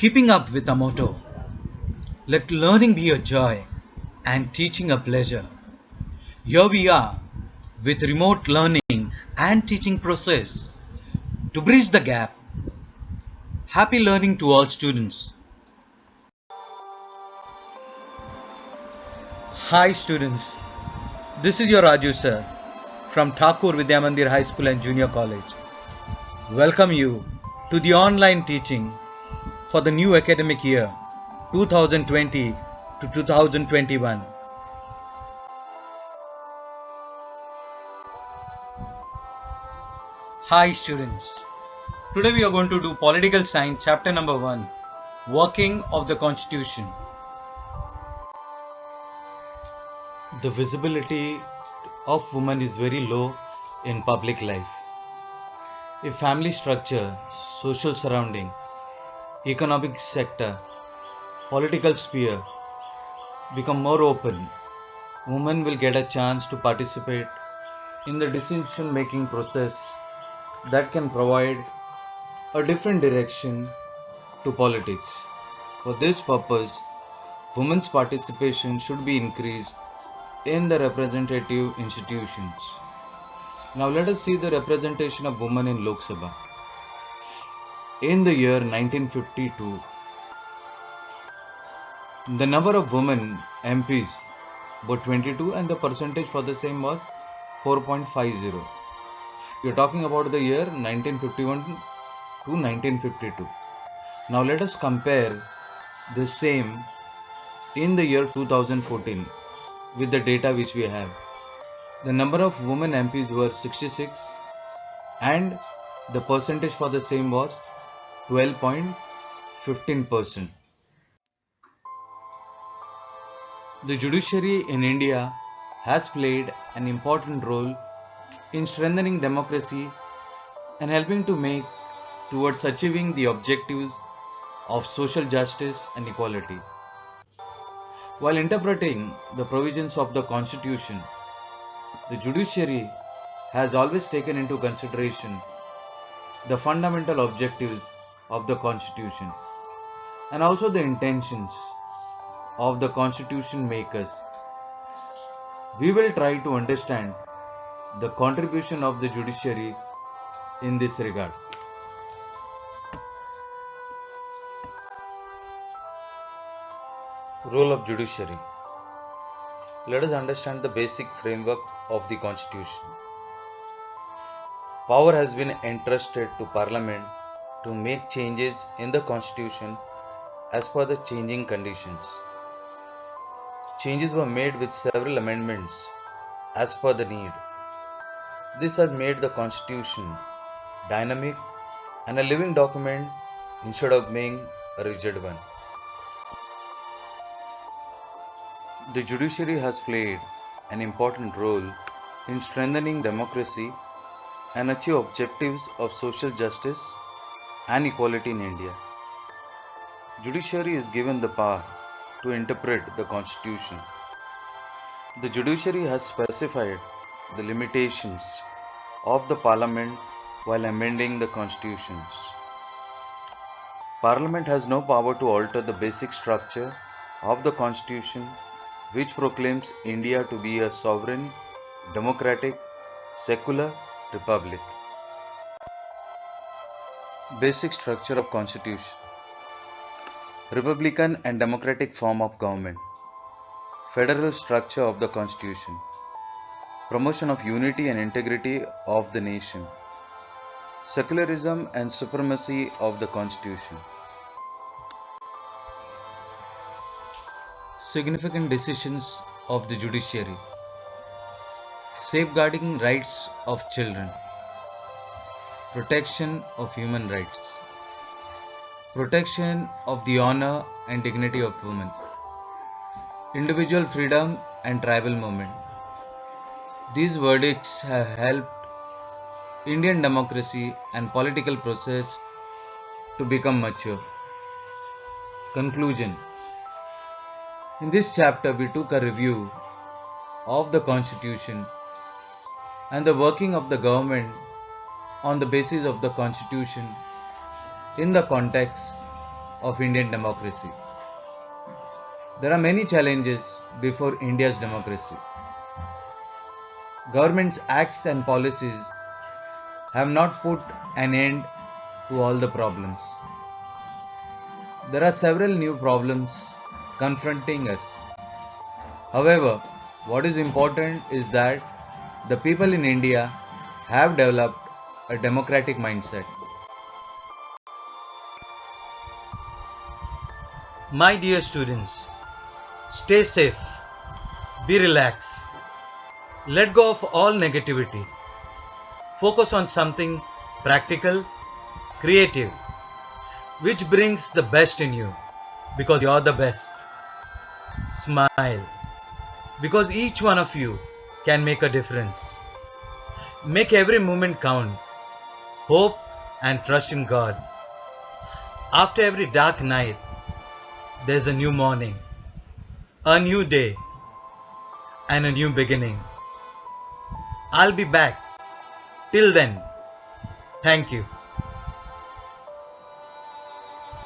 Keeping up with our motto, let learning be a joy and teaching a pleasure. Here we are with remote learning and teaching process to bridge the gap. Happy learning to all students. Hi students, this is your Raju sir from Thakur Vidyamandir High School and Junior College. Welcome you to the online teaching for the new academic year 2020 to 2021. Hi students, today we are going to do Political Science chapter number 1, Working of the Constitution. The visibility of women is very low in public life. If family structure, social surrounding, economic sector, political sphere become more open, women will get a chance to participate in the decision making process that can provide a different direction to politics. For this purpose, women's participation should be increased in the representative institutions. Now let us see the representation of women in Lok Sabha. In the year 1952, the number of women MPs were 22 and the percentage for the same was 4.50. We are talking about the year 1951 to 1952. Now let us compare the same in the year 2014 with the data which we have. The number of women MPs were 66 and the percentage for the same was 12.15%. The judiciary in India has played an important role in strengthening democracy and helping to make towards achieving the objectives of social justice and equality. While interpreting the provisions of the Constitution, the judiciary has always taken into consideration the fundamental objectives of the Constitution and also the intentions of the Constitution makers. We will try to understand the contribution of the judiciary in this regard. Role of judiciary. Let us understand the basic framework of the Constitution. Power has been entrusted to Parliament to make changes in the Constitution as per the changing conditions. Changes were made with several amendments as per the need. This has made the Constitution dynamic and a living document instead of being a rigid one. The judiciary has played an important role in strengthening democracy and achieve objectives of social justice and equality in India. Judiciary is given the power to interpret the Constitution. The judiciary has specified the limitations of the Parliament while amending the constitutions. Parliament has no power to alter the basic structure of the Constitution, which proclaims India to be a sovereign, democratic, secular republic. Basic structure of Constitution. Republican and democratic form of government. Federal structure of the Constitution. Promotion of unity and integrity of the nation. Secularism and supremacy of the Constitution. Significant decisions of the judiciary. Safeguarding rights of children. Protection of human rights. Protection of the honor and dignity of women. Individual freedom and tribal movement. These verdicts have helped Indian democracy and political process to become mature. Conclusion. In this chapter, we took a review of the Constitution and the working of the government on the basis of the Constitution in the context of Indian democracy. There are many challenges before India's democracy. Government's acts and policies have not put an end to all the problems. There are several new problems confronting us. However, what is important is that the people in India have developed a democratic mindset. My dear students, stay safe, be relaxed, let go of all negativity, focus on something practical, creative, which brings the best in you because you're the best. Smile because each one of you can make a difference. Make every moment count. Hope and trust in God. After every dark night, there's a new morning, a new day, and a new beginning. I'll be back. Till then, thank you.